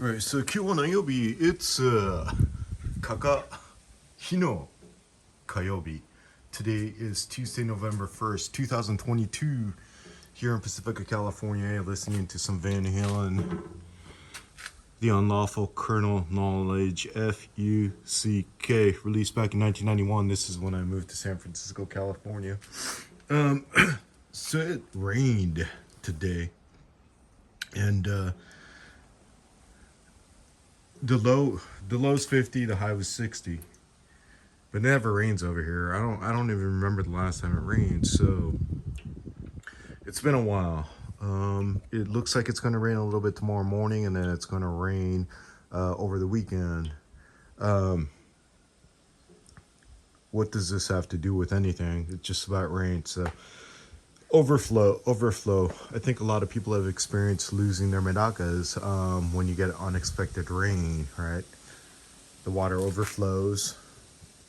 Alright, so 今日は何曜日 It's 日の火曜日 Today is Tuesday, November 1st, 2022. Here in Pacifica, California, listening to some Van Halen. The Unlawful Kernel Knowledge, F-U-C-K, released back in 1991. This is when I moved to San Francisco, California. So it rained today. And the low's 50, the high was 60. But it never rains over here. I don't even remember the last time it rained, so it's been a while. It looks like it's going to rain a little bit tomorrow morning, and then it's going to rain over the weekend. What does this have to do with anything? It's just about rain. So overflow. I think a lot of people have experienced losing their medakas when you get unexpected rain, right? The water overflows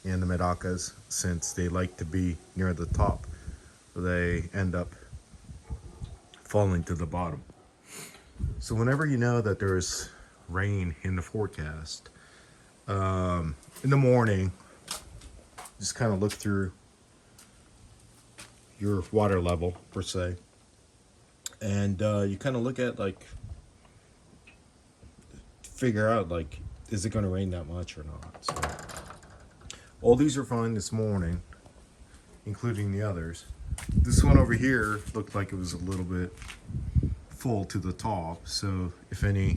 in the medakas, since they like to be near the top. They end up falling to the bottom. So whenever you know that there's rain in the forecast, in the morning, just kind of look through your water level, per se, and you kind of look at, like, figure out, like, is it going to rain that much or not? So all these are fine this morning, including the others. This one over here looked like it was a little bit full to the top, so if any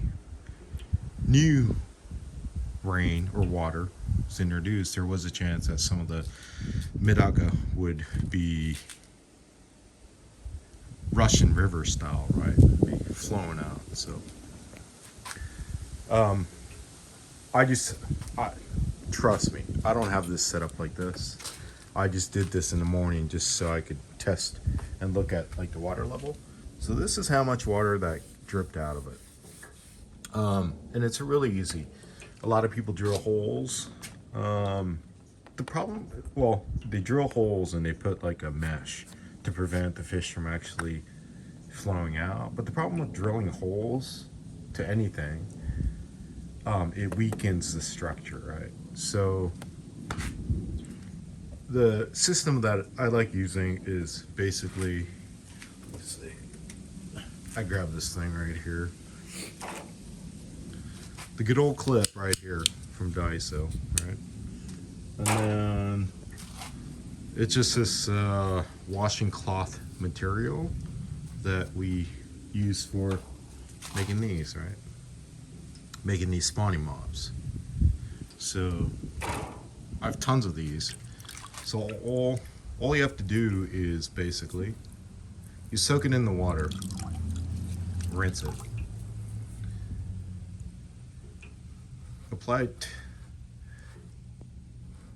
new rain or water was introduced, there was a chance that some of the medaka would be Russian River style, right? Be flowing out. So I trust me, I don't have this set up like this. I just did this in the morning just so I could test and look at, like, the water level. So this is how much water that dripped out of it. And it's really easy. A lot of people drill holes. The problem, well, they drill holes and they put, like, a mesh to prevent the fish from actually flowing out. But the problem with drilling holes to anything, it weakens the structure, right? So the system that I like using is basically, let's see, I grab this thing right here, the good old clip right here from Daiso, right? And then it's just this washing cloth material that we use for making these, right? Making these spawning mobs. So I have tons of these. So all you have to do is basically you soak it in the water, rinse it, apply it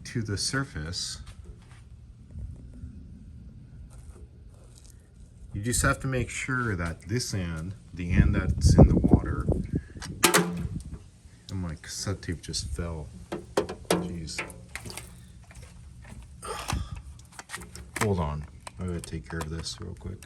to the surface. You just have to make sure that this end, the end that's in the water, and my cassette tape just fell. Jeez. Hold on, I gotta take care of this real quick.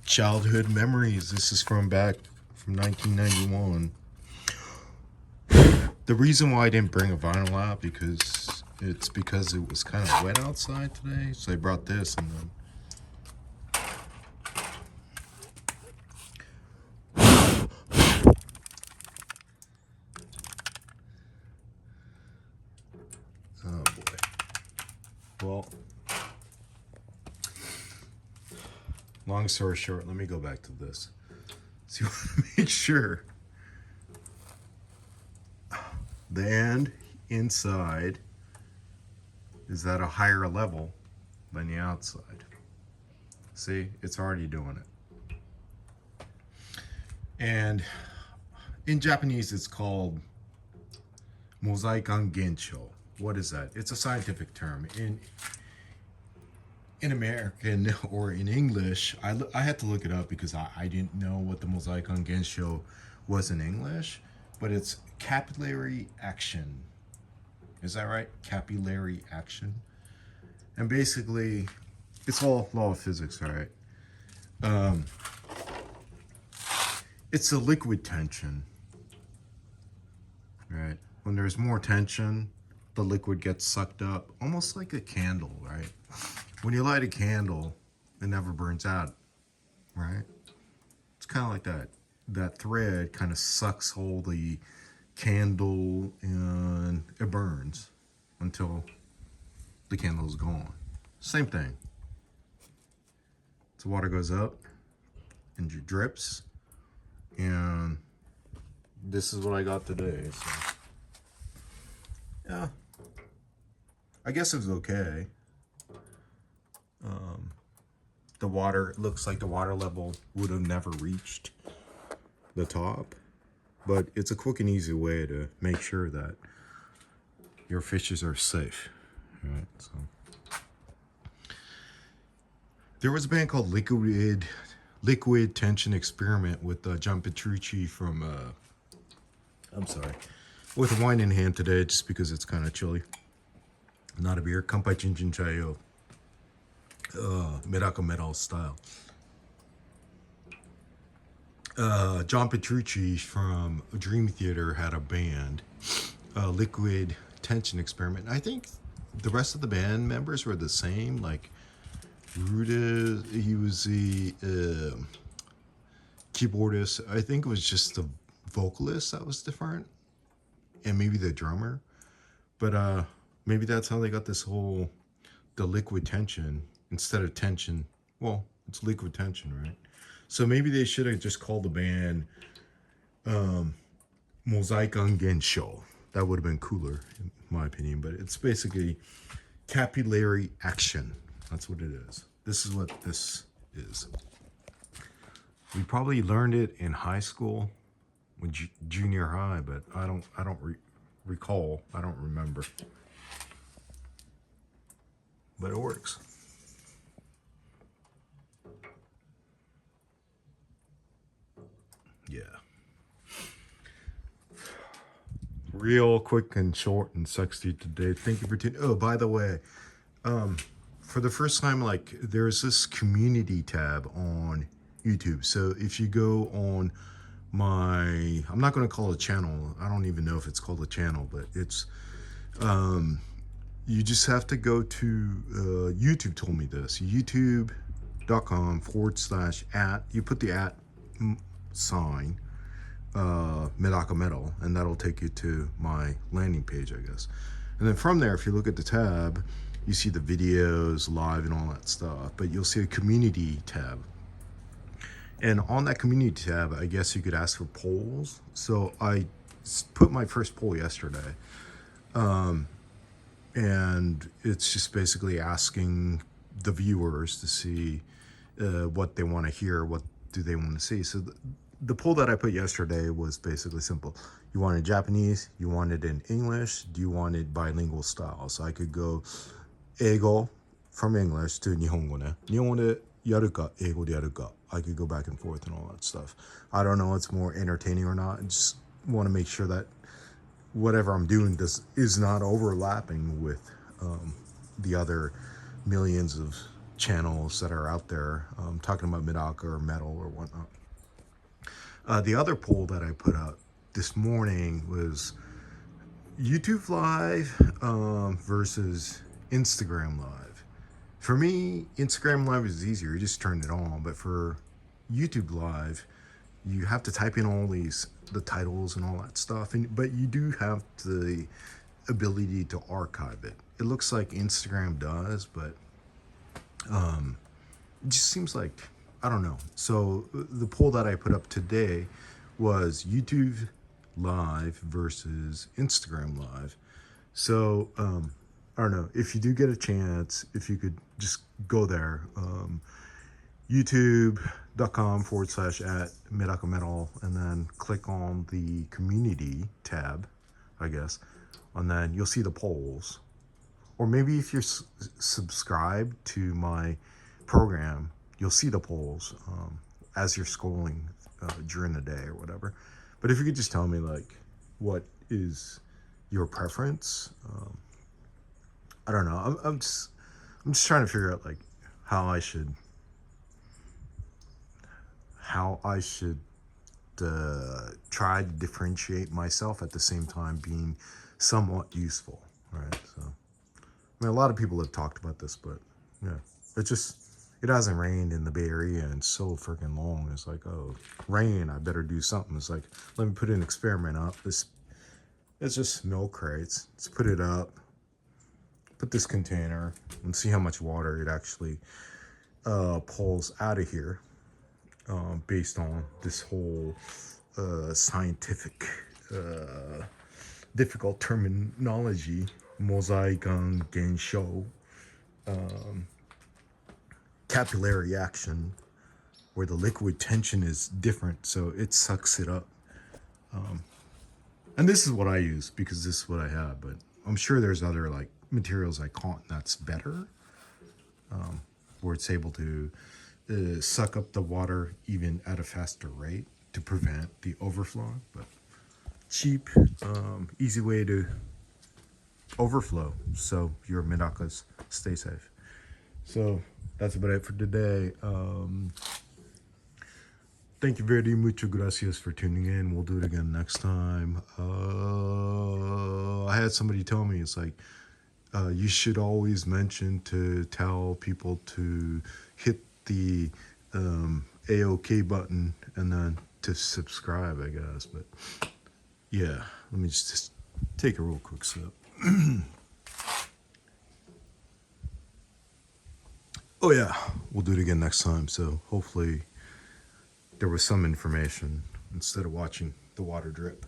Childhood memories. This is from back from 1991. The reason why I didn't bring a vinyl out because it was kind of wet outside today, so I brought this, and then oh boy. Well, long story short, let me go back to this. So you want to make sure the end inside is at a higher level than the outside. See, it's already doing it. And in Japanese, it's called mozaikan gensho. What is that? It's a scientific term. In American or in English, I had to look it up because I didn't know what the mozaikan gensho was in English. but it's capillary action. Is that right? Capillary action. And basically, it's all law of physics, all right? It's a liquid tension, right? When there's more tension, the liquid gets sucked up, almost like a candle, right? When you light a candle, it never burns out, right? It's kind of like that. That thread kind of sucks all the candle and it burns until the candle is gone. Same thing. So water goes up and it drips, and this is what I got today. So yeah, I guess it was okay. The water, it looks like the water level would have never reached the top, but it's a quick and easy way to make sure that your fishes are safe, right? So there was a band called Liquid Tension Experiment with John Petrucci from with wine in hand today, just because it's kind of chilly. Not a beer. Kanpai Jinjin Chayo. MedakaMetal style. John Petrucci from Dream Theater had a band, Liquid Tension Experiment. I think the rest of the band members were the same. Like Ruda, he was the keyboardist. I think it was just the vocalist that was different, and maybe the drummer. But maybe that's how they got this whole the liquid tension instead of tension. Well, it's liquid tension, right? So maybe they should have just called the band Mosaikan Gensho. That would have been cooler, in my opinion. But it's basically capillary action. That's what it is. This is what this is. We probably learned it in high school, when junior high, but I don't recall. I don't remember. But it works. Yeah. Real quick and short and sexy today. Thank you for tuning. Oh, by the way, for the first time, like, there's this community tab on YouTube. So if you go on my, I'm not going to call it a channel. I don't even know if it's called a channel, but it's, you just have to go to, YouTube told me this, youtube.com/@ you put the @ sign, MedakaMetal, and that'll take you to my landing page, I guess. And then from there, if you look at the tab, you see the videos live and all that stuff, but you'll see a community tab. And on that community tab, I guess you could ask for polls. So I put my first poll yesterday. And it's just basically asking the viewers to see what they want to hear, what do they want to see. So the poll that I put yesterday was basically simple. You want it Japanese, you want it in English, do you want it bilingual style? So I could go Eigo from English to Nihongo ne. Nihongo de yaru ka, Eigo de yaru ka. I could go back and forth and all that stuff. I don't know what's more entertaining or not. I just want to make sure that whatever I'm doing is not overlapping with the other millions of channels that are out there talking about Medaka or metal or whatnot. The other poll that I put out this morning was YouTube Live versus Instagram Live. For me, Instagram Live is easier. You just turn it on. But for YouTube Live, you have to type in all the titles and all that stuff. But you do have the ability to archive it. It looks like Instagram does, but it just seems like, I don't know. So the poll that I put up today was YouTube Live versus Instagram Live. So I don't know, if you do get a chance, if you could just go there, youtube.com/@ MedakaMetal, and then click on the community tab, I guess, and then you'll see the polls. Or maybe if you're subscribed to my program, you'll see the polls as you're scrolling during the day or whatever. But if you could just tell me, like, what is your preference. I don't know. I'm just trying to figure out like how I should try to differentiate myself at the same time being somewhat useful, right? So, I mean, a lot of people have talked about this, but yeah, it hasn't rained in the Bay Area in so freaking long. It's like, oh, rain, I better do something. It's like, let me put an experiment up. It's just milk crates. Let's put it up, put this container, and see how much water it actually pulls out of here. Based on this whole scientific, difficult terminology, mosaic gensho, capillary action, where the liquid tension is different, so it sucks it up. And this is what I use because this is what I have, but I'm sure there's other like materials I caught that's better, where it's able to suck up the water even at a faster rate to prevent the overflow. But cheap, easy way to overflow so your medakas stay safe. So that's about it for today. Thank you very mucho gracias for tuning in. We'll do it again next time. I had somebody tell me, it's like, you should always mention to tell people to hit the AOK button and then to subscribe, I guess. But yeah, let me just take a real quick sip. Oh yeah, we'll do it again next time. So hopefully there was some information instead of watching the water drip.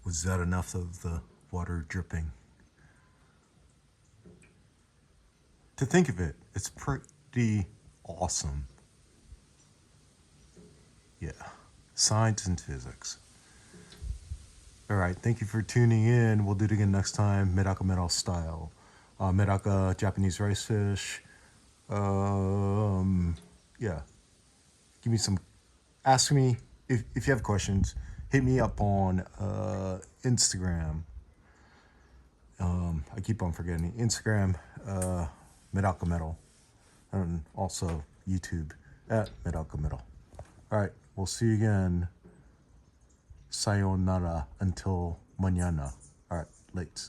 Was that enough of the water dripping? To think of it, it's pretty awesome. Yeah, science and physics. All right, thank you for tuning in. We'll do it again next time, MedakaMetal style. Medaka, Japanese rice fish. Yeah, give me some, ask me if you have questions. Hit me up on Instagram. I keep on forgetting Instagram, MedakaMetal, and also YouTube at MedakaMetal. All right, we'll see you again. Sayonara until mañana. All right, late.